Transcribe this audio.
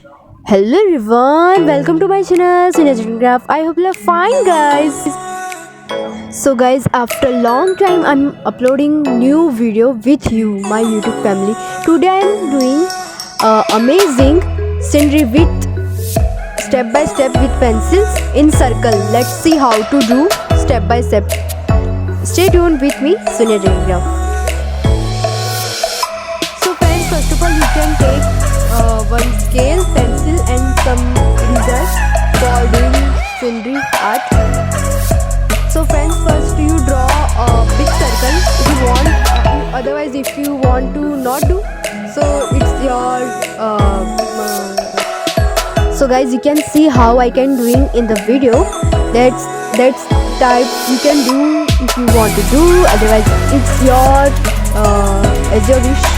Hello everyone, welcome to my channel Soniyagandhi. I hope you're fine, guys. So guys, after a long time I'm uploading new video with you, my YouTube family. Today I'm doing amazing scenery with step by step with pencils in circle. Let's see how to do step by step. Stay tuned with me, Soniyagandhi. So friends, first of all you can take one scale, pencil and some erasers for doing scenery art. So friends, first you draw a big circle if you want, otherwise if you want to not do, so it's your so guys, you can see how I can doing in the video. That's type you can do if you want to do, otherwise it's your as your wish.